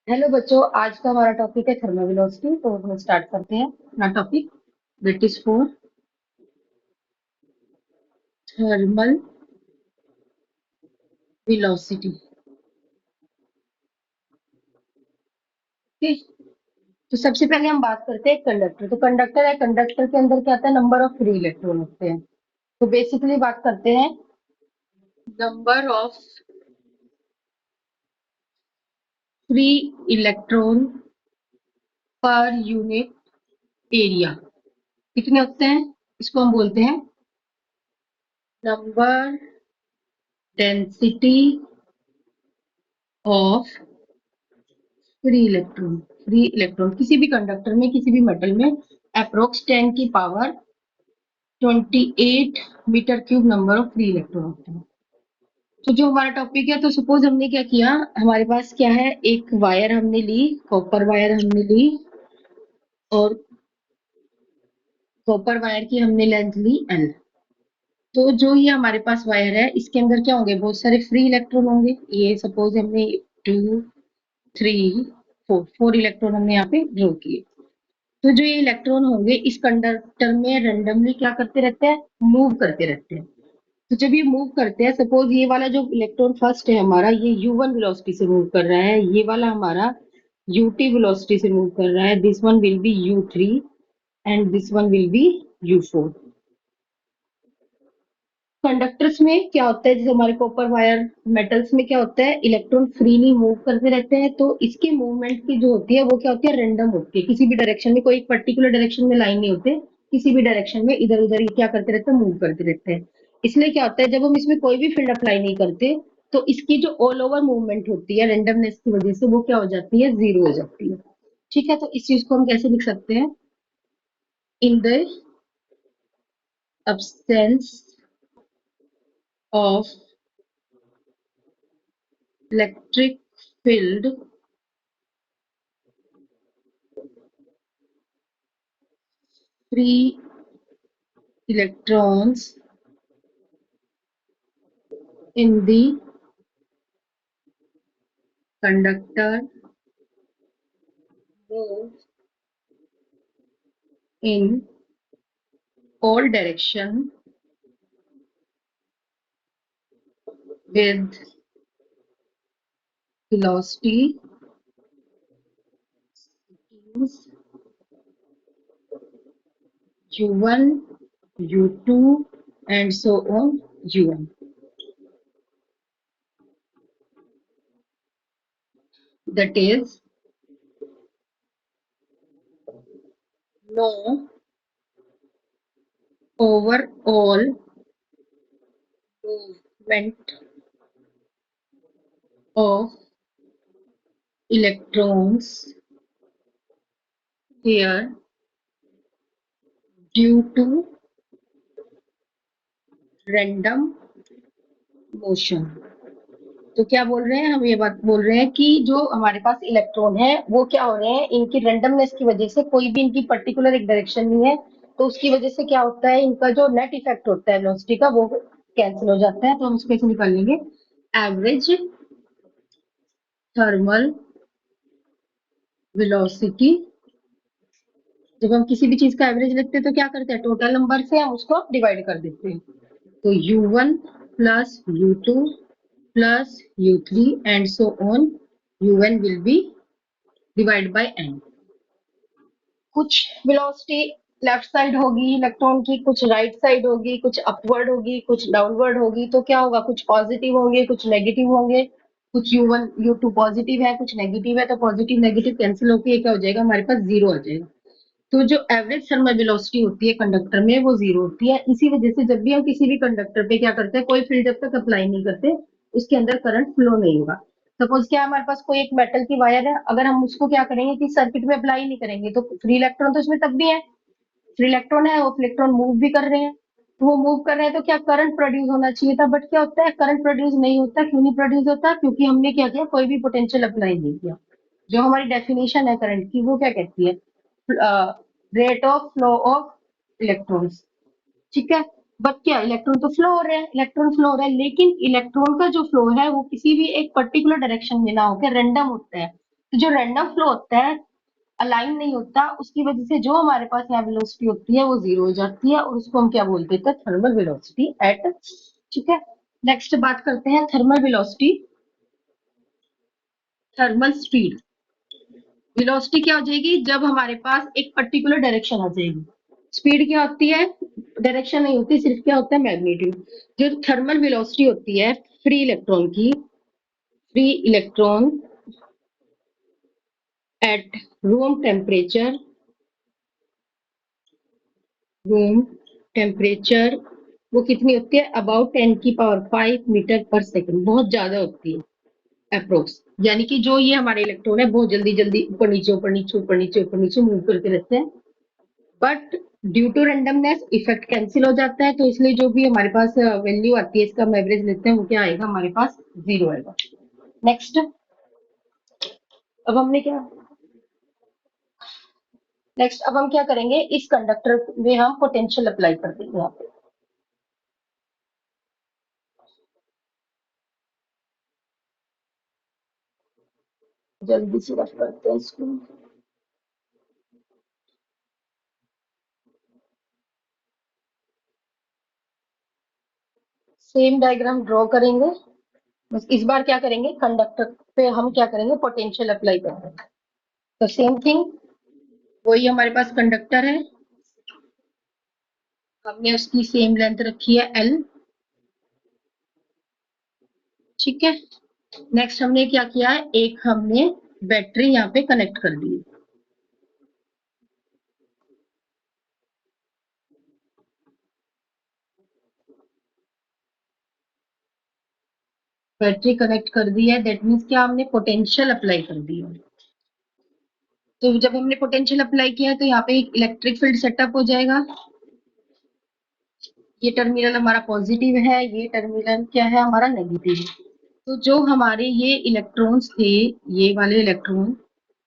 Hello बच्चों, आज का हमारा टॉपिक है थर्मल वेलोसिटी। तो हम स्टार्ट करते हैं अपना topic. That is for thermal velocity. ठीक। तो सबसे पहले हम बात करते हैं कंडक्टर। तो कंडक्टर है, कंडक्टर के अंदर क्या आता है, नंबर ऑफ फ्री इलेक्ट्रॉन होते हैं। तो बेसिकली बात करते हैं number of free electron per unit area. कितने होते हैं, इसको हम बोलते हैं number density of free electron किसी भी कंडक्टर में, किसी भी मेटल में अप्रोक्स 10 की power 28 metre cube number of free electron होते हैं। तो जो हमारा टॉपिक है, तो सपोज हमने क्या किया, हमारे पास क्या है, एक वायर हमने ली, कॉपर वायर हमने ली, और कॉपर वायर की हमने लेंथ ली L। तो जो ये हमारे पास वायर है, इसके अंदर क्या होंगे, बहुत सारे फ्री इलेक्ट्रॉन होंगे। ये सपोज हमने 2 3 4 इलेक्ट्रॉन हमने यहाँ पे ड्रॉ किए। तो जो ये इलेक्ट्रॉन होंगे इस कंडक्टर में रेंडमली क्या करते रहते हैं, मूव करते रहते हैं। तो जब ये मूव करते हैं, सपोज ये वाला जो इलेक्ट्रॉन फर्स्ट है हमारा, ये u1 वेलोसिटी से मूव कर रहा है, ये वाला हमारा ut वेलोसिटी से मूव कर रहा है, this one will be u3 and this one will be u4। Conductors में क्या होता है, जैसे हमारे कॉपर वायर मेटल्स में क्या होता है, इलेक्ट्रॉन फ्रीली मूव करते रहते हैं। तो इसकी मूवमेंट की जो होती है वो क्या होती है, रेंडम होती है। किसी भी डायरेक्शन में, कोई एक पर्टिकुलर डायरेक्शन में लाइन नहीं होते, किसी भी डायरेक्शन में इधर उधर क्या करते रहते हैं, मूव करते रहते हैं। इसलिए क्या होता है, जब हम इसमें कोई भी फील्ड अप्लाई नहीं करते, तो इसकी जो ऑल ओवर मूवमेंट होती है रेंडमनेस की वजह से, वो क्या हो जाती है, जीरो हो जाती है। ठीक है, तो इस चीज को हम कैसे लिख सकते हैं, in the absence of electric field, free electrons in the conductor move in all direction with velocity is u1, u2 and so on un. That is no overall movement of electrons here due to random motion। तो क्या बोल रहे हैं हम, ये बात बोल रहे हैं कि जो हमारे पास इलेक्ट्रॉन है वो क्या हो रहे हैं, इनकी रेंडमनेस की वजह से, कोई भी इनकी पर्टिकुलर एक डायरेक्शन नहीं है, तो उसकी वजह से क्या होता है, इनका जो नेट इफेक्ट होता है वेलोसिटी का, वो कैंसिल हो जाता है। तो हम इसको ऐसे निकाल लेंगे, एवरेज थर्मल वेलोसिटी। जब हम किसी भी चीज का एवरेज लिखते हैं तो क्या करते हैं, टोटल नंबर से हम उसको डिवाइड कर देते हैं। तो u1 plus u2 plus u3 and so on un will be divide by n। कुछ वेलोसिटी लेफ्ट साइड होगी इलेक्ट्रॉन की, कुछ राइट साइड होगी, कुछ अपवर्ड होगी, कुछ डाउनवर्ड होगी। तो क्या होगा, कुछ पॉजिटिव होंगे, कुछ नेगेटिव होंगे। कुछ u1 u2 पॉजिटिव है, कुछ नेगेटिव है, तो पॉजिटिव नेगेटिव कैंसिल होकर ये क्या हो जाएगा, हमारे पास जीरो आ जाएगा। तो जो एवरेज थर्मल वेलोसिटी होती है कंडक्टर में, वो जीरो होती है। इसी वजह से जब भी हम किसी भी कंडक्टर पे क्या करते हैं, कोई फील्ड जब तक अप्लाई नहीं करते, उसके अंदर करंट फ्लो नहीं होगा। सपोज क्या, हमारे पास कोई एक मेटल की वायर है, अगर हम उसको क्या करेंगे कि सर्किट में अप्लाई नहीं करेंगे, तो फ्री इलेक्ट्रॉन तो इसमें तब भी है, फ्री इलेक्ट्रॉन है, वो इलेक्ट्रॉन मूव भी कर रहे हैं। तो वो मूव कर रहे हैं, तो क्या करंट प्रोड्यूस होना चाहिए था, बट क्या होता है, करंट प्रोड्यूस नहीं होता। क्यों नहीं प्रोड्यूस होता, क्योंकि हमने क्या किया, कोई भी पोटेंशियल अप्लाई नहीं किया। जो हमारी डेफिनेशन है करंट की, वो क्या कहती है, rate of flow of electrons. ठीक है, बट क्या इलेक्ट्रॉन तो फ्लो हो रहा है, इलेक्ट्रॉन फ्लो हो रहा है, लेकिन इलेक्ट्रॉन का जो फ्लो है वो किसी भी एक पर्टिकुलर डायरेक्शन में ना होकर रैंडम होता है। तो जो रैंडम फ्लो होता है, अलाइन नहीं होता, उसकी वजह से जो हमारे पास यहाँ वेलोसिटी होती है वो जीरो हो जाती है, और उसको हम क्या बोलते हैं, थर्मल वेलोसिटी एट। ठीक है। नेक्स्ट बात करते हैं thermal velocity, thermal speed. Velocity क्या हो जाएगी जब हमारे पास एक पर्टिकुलर डायरेक्शन आ जाएगी। स्पीड क्या होती है, डायरेक्शन नहीं होती, सिर्फ क्या होता है, मैग्नीट्यूड। जो थर्मल वेलोसिटी होती है फ्री इलेक्ट्रॉन की, free electron at room temperature, room temperature, वो कितनी होती है, अबाउट 10⁵ मीटर पर सेकेंड, बहुत ज्यादा होती है अप्रोक्स। यानी कि जो ये हमारे इलेक्ट्रॉन है बहुत जल्दी जल्दी ऊपर नीचे ऊपर नीचे ऊपर नीचे ऊपर नीचे मूव करते रहते हैं, but due to randomness effect cancel हो जाता है, तो इसलिए जो भी हमारे पास वैल्यू आती है, इसका हम एवरेज लेते हैं, वो क्या आएगा हमारे पास, जीरो आएगा। नेक्स्ट, अब हमने क्या, नेक्स्ट अब हम क्या करेंगे, इस कंडक्टर में हम पोटेंशियल अप्लाई कर देंगे यहाँ पे। जल्दी से रफ करते हैं इसको। सेम डायग्राम ड्रॉ करेंगे, बस इस बार क्या करेंगे, कंडक्टर पे हम क्या करेंगे, पोटेंशियल अप्लाई करेंगे। तो सेम थिंग, वही हमारे पास कंडक्टर है, हमने उसकी सेम लेंथ रखी है एल। ठीक है। नेक्स्ट हमने क्या किया है, एक हमने बैटरी यहाँ पे कनेक्ट कर दी। बैटरी कनेक्ट कर दी है, दैट मीन्स क्या, हमने पोटेंशियल अप्लाई कर दी है। तो जब हमने पोटेंशियल अप्लाई किया है तो यहाँ पे एक इलेक्ट्रिक फील्ड सेटअप हो जाएगा। ये टर्मिनल हमारा पॉजिटिव है, ये टर्मिनल क्या है हमारा नेगेटिव है। तो जो हमारे ये इलेक्ट्रॉन्स थे, ये वाले इलेक्ट्रॉन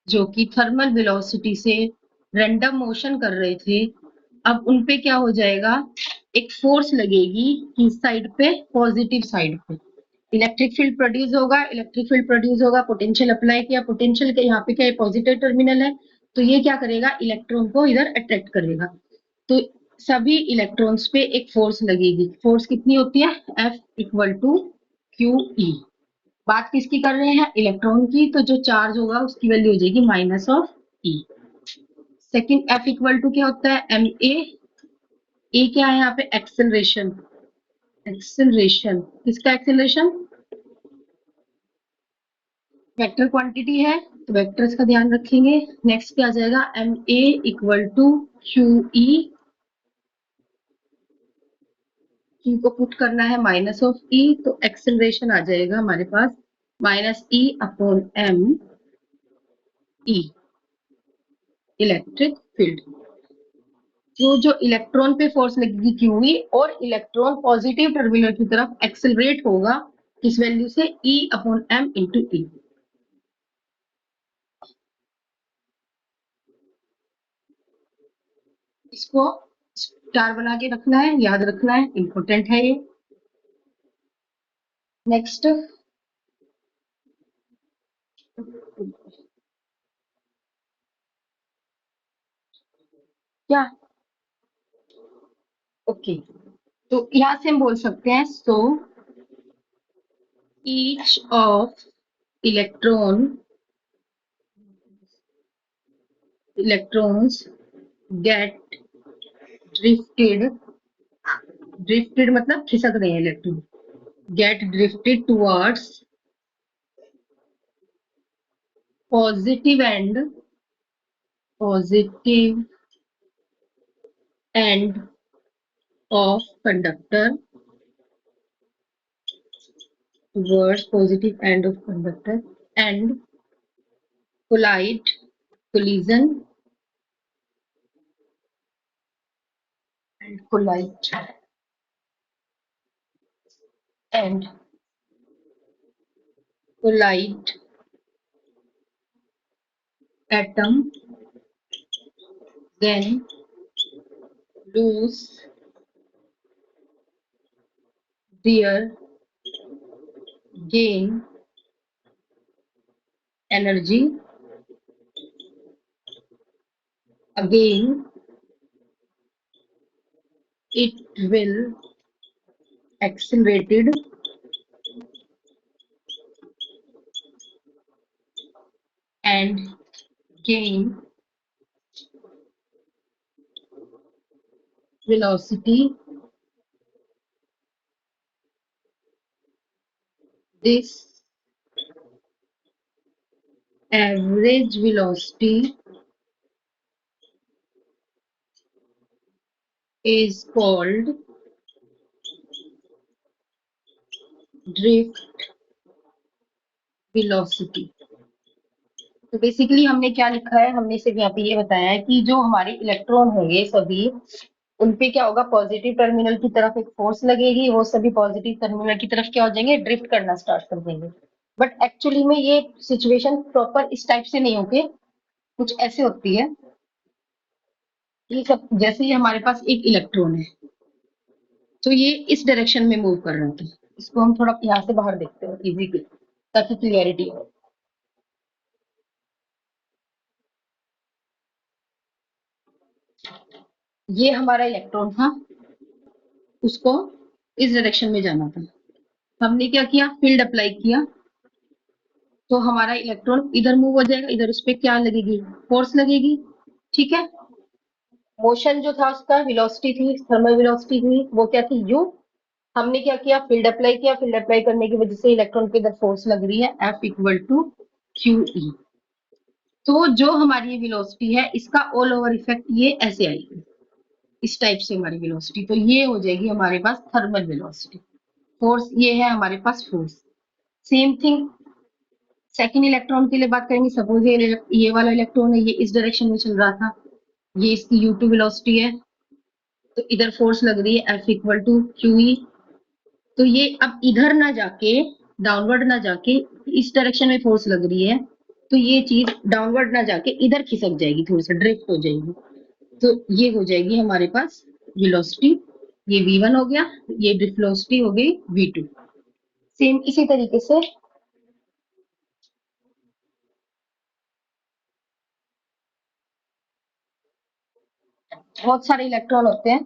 जो कि थर्मल वेलोसिटी से रैंडम मोशन कर रहे थे, अब उन पे क्या हो जाएगा, एक फोर्स लगेगी किस साइड पे, पॉजिटिव साइड पे। इलेक्ट्रिक फील्ड प्रोड्यूस होगा, इलेक्ट्रिक फील्ड प्रोड्यूस होगा, पोटेंशियल अप्लाई किया, पोटेंशियल के यहाँ पे क्या है, पॉजिटिव टर्मिनल है, तो ये क्या करेगा, इलेक्ट्रॉन को इधर अट्रैक्ट करेगा। तो सभी इलेक्ट्रॉन्स पे एक फोर्स लगेगी, फोर्स कितनी होती है, F equal to Q E. बात किसकी कर रहे हैं, इलेक्ट्रॉन की, तो जो चार्ज होगा उसकी वैल्यू हो जाएगी minus of E. Second F equal to क्या होता है, एम ए क्या है यहाँ पे, एक्सेलरेशन, एक्सेलरेशन किसका, एक्सेलरेशन वेक्टर क्वांटिटी है, तो वेक्टर्स का ध्यान रखेंगे। नेक्स्ट क्या आ जाएगा, M A equal to Q E, Q को पुट करना है माइनस ऑफ ई, तो एक्सेलरेशन आ जाएगा हमारे पास minus e upon m e, electric field. जो इलेक्ट्रॉन पे फोर्स लगेगी क्यू ई, और इलेक्ट्रॉन पॉजिटिव टर्मिनल की तरफ एक्सेलरेट होगा किस वैल्यू से, ई अपॉन एम इंटू ई। इसको स्टार बना के रखना है, याद रखना है, इंपॉर्टेंट है ये। नेक्स्ट क्या, ओके, तो यहां से हम बोल सकते हैं, so each of electron, electrons get drifted, drifted मतलब खिसक रहे हैं electron, get drifted towards positive end, positive end of conductor, towards positive end of conductor, and collide, collision and collide, and collide atom, then lose their gain energy again, it will accelerated and gain velocity. This average velocity is called drift velocity. तो basically हमने क्या लिखा है, हमने सिर्फ यहाँ पे ये बताया है कि जो हमारे इलेक्ट्रॉन होंगे सभी, उन पे क्या होगा, पॉजिटिव टर्मिनल की तरफ एक फोर्स लगेगी, वो सभी पॉजिटिव टर्मिनल की तरफ क्या हो जाएंगे, ड्रिफ्ट करना स्टार्ट कर देंगे. बट एक्चुअली में ये सिचुएशन प्रॉपर इस टाइप से नहीं होती, कुछ ऐसे होती है. ये सब जैसे ही हमारे पास एक इलेक्ट्रॉन है तो ये इस डायरेक्शन में मूव कर रहा था. इसको हम थोड़ा यहाँ से बाहर देखते हैं इजी के, ताकि क्लियरिटी हो. ये हमारा इलेक्ट्रॉन था, उसको इस डायरेक्शन में जाना था. हमने क्या किया, फील्ड अप्लाई किया, तो हमारा इलेक्ट्रॉन इधर मूव हो जाएगा, इधर उस पर क्या लगेगी, फोर्स लगेगी. ठीक है. मोशन जो था उसका वेलोसिटी थी, थर्मल वेलोसिटी थी, वो क्या थी, यू. हमने क्या किया, फील्ड अप्लाई किया, फील्ड अप्लाई करने की वजह से इलेक्ट्रॉन पे इधर फोर्स लग रही है, F equal to Q E. तो जो हमारी ये वेलोसिटी है, इसका ऑल ओवर इफेक्ट ये ऐसे आएगी, इस टाइप से हमारी वेलोसिटी. तो ये हो जाएगी हमारे पास थर्मल वेलोसिटी. फोर्स ये है हमारे पास force. Same thing second electron के लिए बात करेंगे. सपोज ये वाला इलेक्ट्रॉन है, ये इस डायरेक्शन में चल रहा था, ये इसकी U2 वेलोसिटी है, तो इधर फोर्स लग रही है F equal to Q E. तो ये अब इधर ना जाके, डाउनवर्ड ना जाके, इस डायरेक्शन में फोर्स लग रही है, तो ये चीज डाउनवर्ड ना जाके इधर खिसक जाएगी, थोड़ी सा ड्रिफ्ट हो जाएगी. तो ये हो जाएगी हमारे पास वेलोसिटी. ये v1 हो गया, ये ड्रिफ्ट वेलोसिटी हो गई v2. सेम इसी तरीके से बहुत सारे इलेक्ट्रॉन होते हैं.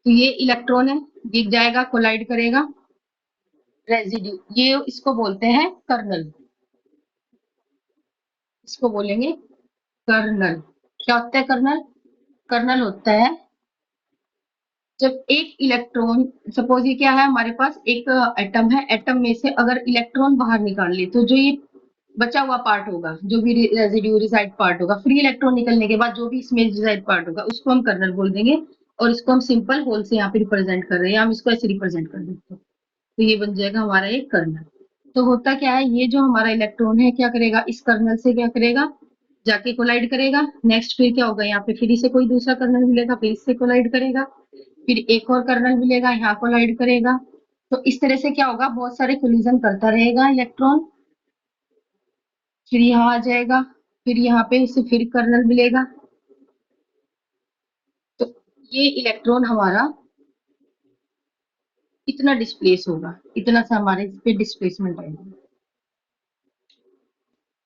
तो ये इलेक्ट्रॉन है, ये जाएगा, कोलाइड करेगा, रेजिड्यू, ये इसको बोलते हैं कर्नल. इसको बोलेंगे कर्नल. क्या होता है कर्नल? कर्नल होता है जब एक इलेक्ट्रॉन, सपोज ये क्या है हमारे पास, एक एटम है, एटम में से अगर इलेक्ट्रॉन बाहर निकाल ले, तो जो ये बचा हुआ पार्ट होगा, जो भी रेजिड्यू रिसाइड पार्ट होगा, फ्री इलेक्ट्रॉन निकलने के बाद जो भी इसमें रिसाइड पार्ट होगा, उसको हम कर्नल बोल देंगे. और इसको हम सिंपल होल से यहाँ पे रिप्रेजेंट कर रहे हैं, हम इसको ऐसे रिप्रेजेंट कर देते हैं. तो ये बन जाएगा हमारा एक कर्नल. तो होता क्या है, ये जो हमारा इलेक्ट्रॉन है क्या करेगा, इस कर्नल से क्या करेगा, जाके कोलाइड करेगा. नेक्स्ट फिर क्या होगा, यहाँ पे फिर इसे कोई दूसरा कर्नल मिलेगा, फिर इससे कोलाइड करेगा, फिर एक और कर्नल मिलेगा, यहाँ कोलाइड करेगा. तो इस तरह से क्या होगा, बहुत सारे कोलिजन करता रहेगा इलेक्ट्रॉन. फिर यहाँ आ जाएगा, फिर यहाँ पे इसे फिर कर्नल मिलेगा. तो ये इलेक्ट्रॉन हमारा इतना डिस्प्लेस होगा, इतना सा हमारे इस पे डिस्प्लेसमेंट आएगा.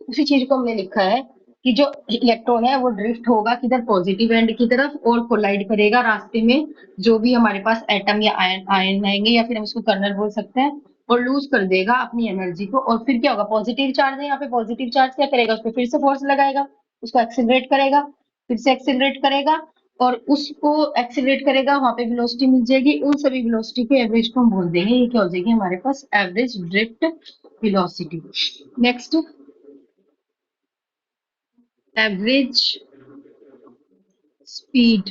उसी चीज को हमने लिखा है कि जो इलेक्ट्रॉन है वो ड्रिफ्ट होगा किधर, पॉजिटिव एंड की तरफ, और कोलाइड करेगा रास्ते में जो भी हमारे पास एटम या आयन आयन आएंगे, या फिर हम उसको कर्नल बोल सकते हैं, और लूज कर देगा अपनी एनर्जी को. और फिर क्या होगा, पॉजिटिव चार्ज है यहाँ पे, पॉजिटिव चार्ज क्या करेगा, उस पर फिर से फोर्स लगाएगा, उसको एक्सिलरेट करेगा, फिर से एक्सिलरेट करेगा, और उसको एक्सिलरेट करेगा, वहां पे वेलोसिटी मिल जाएगी. उन सभी वेलोसिटी के एवरेज को हम बोल देंगे, ये क्या हो जाएगी हमारे पास, average drift velocity. Next, average speed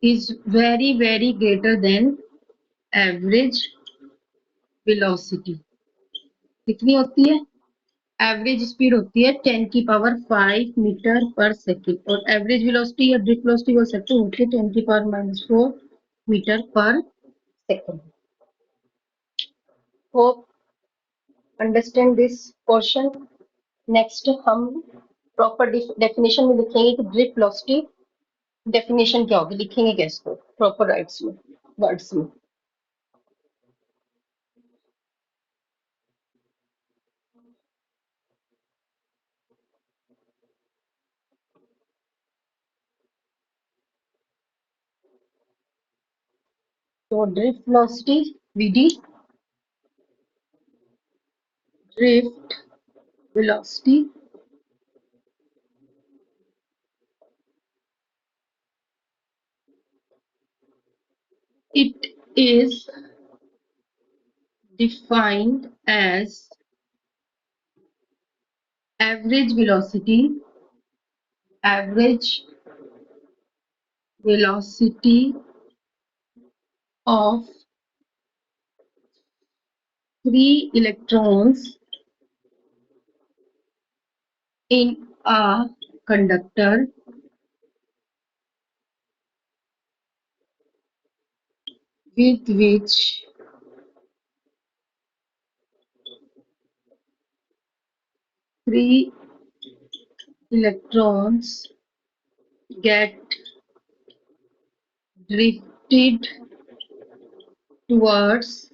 is very greater than average velocity. कितनी होती है, एवरेज स्पीड होती है 10 की पावर 5 मीटर पर सेकेंड, और एवरेज वेलोसिटी या ड्रिफ्ट वेलोसिटी बोल सकते हो, 10 की पावर -4 मीटर पर second. Hope understand this question. Next हम प्रॉपर डेफिनेशन में लिखेंगे कि ड्रिफ्ट वेलोसिटी डेफिनेशन क्या होगी, लिखेंगे क्या इसको प्रॉपर राइट्स में. वर्ड्स में। तो drift velocity VD, drift velocity it is defined as average velocity of three electrons in a conductor with which three electrons get drifted towards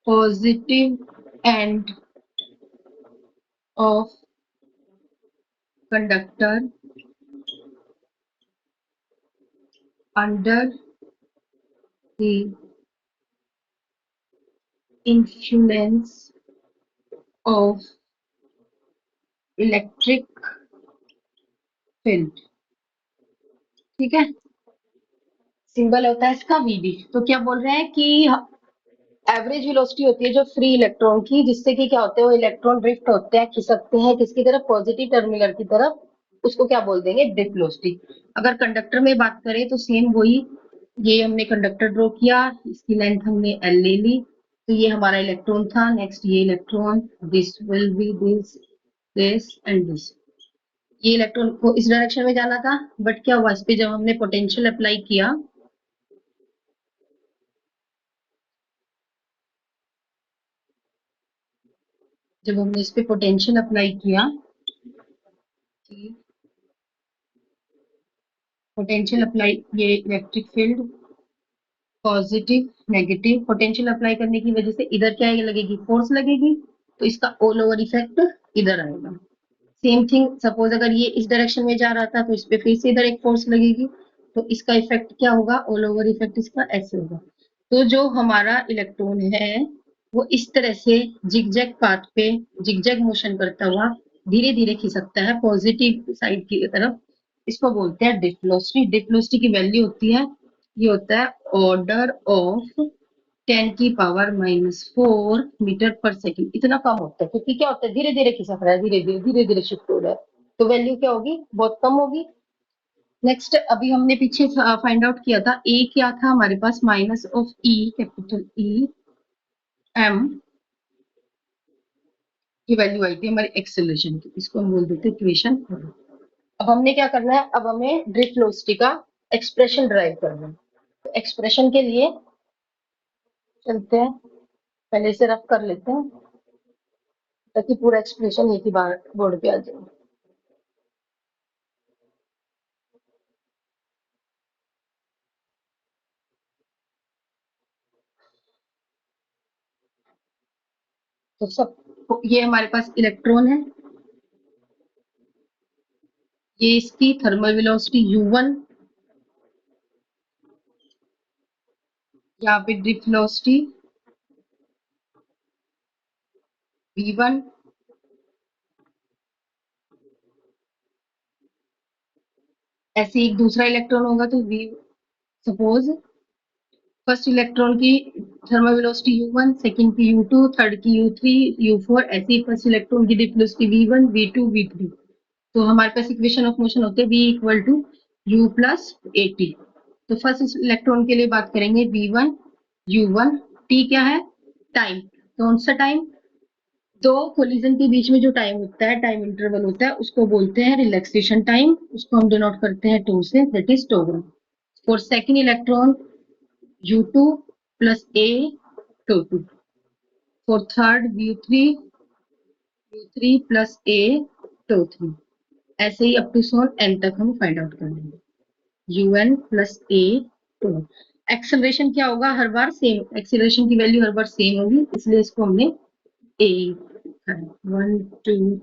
positive end of conductor under the influence of electric field. ठीक है, symbol होता है इसका वीबी। तो क्या बोल रहे हैं कि एवरेज वेलोसिटी होती है जो फ्री इलेक्ट्रॉन की, जिससे कि क्या होते हैं वो इलेक्ट्रॉन ड्रिफ्ट होते हैं, खिसकते हैं किसकी तरफ, पॉजिटिव टर्मिनल की तरफ, उसको क्या बोल देंगे, ड्रिफ्ट वेलोसिटी। अगर कंडक्टर में बात करें तो सेम वही, ये हमने कंडक्टर ड्रॉ किया, इसकी लेंथ हमने एल ले ली, तो ये हमारा इलेक्ट्रॉन था, नेक्स्ट ये electron, this will be this and this. ये इलेक्ट्रॉन को इस डायरेक्शन में जाना था, बट क्या हुआ, इस पे जब हमने पोटेंशियल अप्लाई किया, जब हमने इस पे पोटेंशियल अप्लाई किया, पोटेंशियल अप्लाई, ये electric field positive negative, potential apply करने की वजह से इधर क्या लगेगी, फोर्स लगेगी, तो इसका ऑल ओवर इफेक्ट इधर आएगा। सेम थिंग, सपोज अगर ये इस डायरेक्शन में जा रहा था तो इस पे फिर से इधर एक फोर्स लगेगी, तो इसका इफेक्ट क्या होगा, ऑल ओवर इफेक्ट इसका ऐसे होगा। तो जो हमारा इलेक्ट्रॉन है वो इस तरह से जिगजैग पाथ पे जिगजैग मोशन करता हुआ धीरे धीरे खिसकता है पॉजिटिव साइड की तरफ, इसको बोलते हैं ड्रिफ्ट वेलोसिटी। ड्रिफ्ट वेलोसिटी की वैल्यू होती है, ये होता है ऑर्डर ऑफ 10⁻⁴ मीटर पर सेकंड, इतना कम होता है क्योंकि क्या होता है धीरे धीरे खिसक रहा है, धीरे धीरे शिफ्ट हो रहा है, तो वैल्यू क्या होगी, बहुत कम होगी। नेक्स्ट, अभी हमने पीछे फाइंड आउट किया था, ए क्या था हमारे पास, minus of E, capital e m की वैल्यू आई थी हमारी एक्सेलरेशन की, इसको हम बोल देते इक्वेशन। अब हमने क्या करना है, अब हमें ड्रिफ्ट वेलोसिटी का एक्सप्रेशन डिराइव करना है। तो एक्सप्रेशन के लिए चलते हैं, पहले से रफ कर लेते हैं ताकि पूरा एक्सप्रेशन एक ही बार बोर्ड पे आ जाए। तो सब, ये हमारे पास इलेक्ट्रॉन है, ये इसकी थर्मल वेलोसिटी u1, यहाँ पे ड्रिफ्ट वेलोसिटी v1, ऐसे एक दूसरा इलेक्ट्रॉन होगा तो v, सपोज फर्स्ट इलेक्ट्रॉन की थर्मल वेलोसिटी u1, सेकंड की u2, थर्ड की u3, u4, ऐसे ही फर्स्ट इलेक्ट्रॉन की drift velocity v1, v2, v3। तो हमारे पास इक्वेशन ऑफ मोशन होते हैं v equal to u plus at। तो फर्स्ट इलेक्ट्रॉन के लिए बात करेंगे v1 u1, t क्या है, टाइम, कौन सा टाइम, दो कोलिजन के बीच में जो टाइम होता है, टाइम इंटरवल होता है, उसको बोलते हैं रिलैक्सेशन टाइम, उसको हम डिनोट करते हैं टू से, दैट इज टोवन। For second electron u2 plus a two, for third u3 plus a two, ऐसे ही अप टू सोन n तक हम फाइंड आउट कर लेंगे। un plus a two. Acceleration क्या होगा, हर बार सेम, एक्सेलरेशन की वैल्यू हर बार सेम होगी, इसलिए इसको हमने a 1 2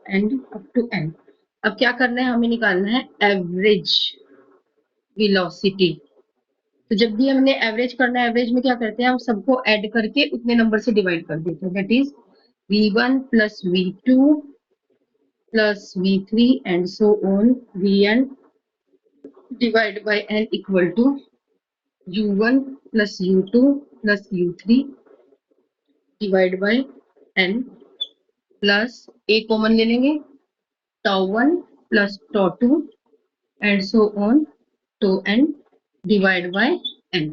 and up to n. अब क्या करना है, हमें निकालना है एवरेज वेलोसिटी। तो जब भी हमने एवरेज करना है, एवरेज में क्या करते हैं, हम सबको ऐड करके उतने नंबर से डिवाइड कर देते हैं, that is v1 plus v2 plus V3 and so on, Vn divided by n equal to U1 plus U2 plus U3 divided by n plus a common ले लेंगे, tau1 plus tau2 and so on to n divided by n।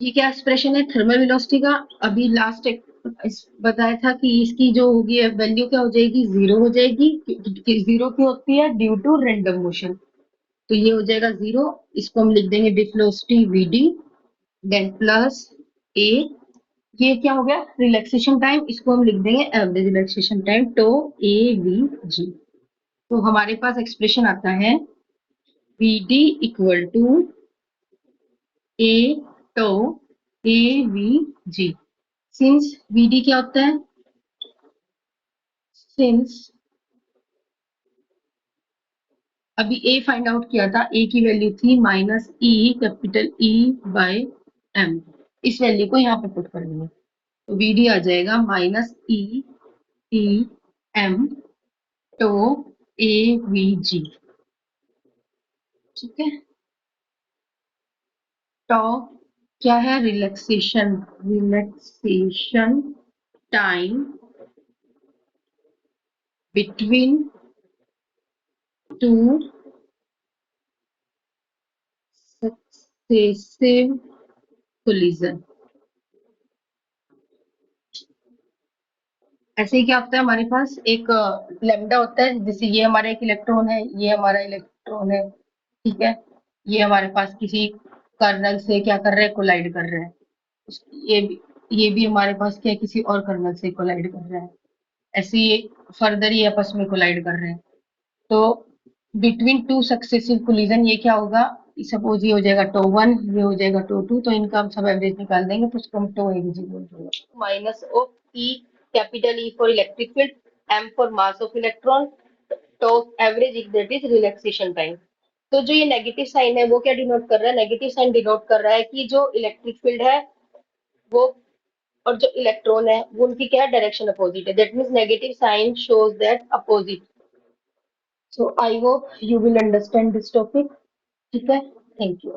ये क्या expression है thermal velocity का। अभी last एक बताया था कि इसकी जो होगी वैल्यू क्या हो जाएगी, जीरो हो जाएगी। जीरो क्यों होती है, ड्यू टू रैंडम मोशन। तो ये हो जाएगा जीरो, इसको हम लिख देंगे डिफ वेलोसिटी वीडी, देन प्लस ए, ये क्या हो गया रिलैक्सेशन टाइम, इसको हम लिख देंगे average relaxation time tau A V G. तो हमारे पास एक्सप्रेशन आता है VD equal to A tau A V G. Since VD क्या होता है, सिंस अभी ए फाइंड आउट किया था, ए की वैल्यू थी minus E capital E by M, इस वैल्यू को यहाँ पे पुट कर देंगे, तो वीडी आ जाएगा minus E T M tau A V G. ठीक है, टो क्या है, relaxation, relaxation time between two successive collision. ऐसे ही क्या होता है, हमारे पास एक लेमडा होता है, जैसे ये हमारा एक इलेक्ट्रॉन है, ये हमारा इलेक्ट्रॉन है, ठीक है, ये हमारे पास किसी कर्नल से क्या कर रहा है, कोलाइड कर रहा है। ये भी हमारे पास क्या है, किसी और कर्नल से कोलाइड कर रहा है, ऐसे ये फर्दर ये आपस में कोलाइड कर रहे हैं। तो बिटवीन टू सक्सेसिव कोलिजन ये क्या होगा, सपोज ये हो जाएगा टो वन, ये हो जाएगा टो टू, तो इनका हम सब एवरेज निकाल देंगे, तो उसको हम टो एवरेज बोल देंगे। Minus of E, capital E for electric field, M for mass of electron, tau average that is relaxation time. तो जो ये नेगेटिव साइन है वो क्या डिनोट कर रहा है, नेगेटिव साइन डिनोट कर रहा है कि जो इलेक्ट्रिक फील्ड है वो और जो इलेक्ट्रॉन है वो उनकी क्या डायरेक्शन अपोजिट है, that means negative sign shows that opposite. So I hope you will understand this topic. ठीक है, थैंक यू।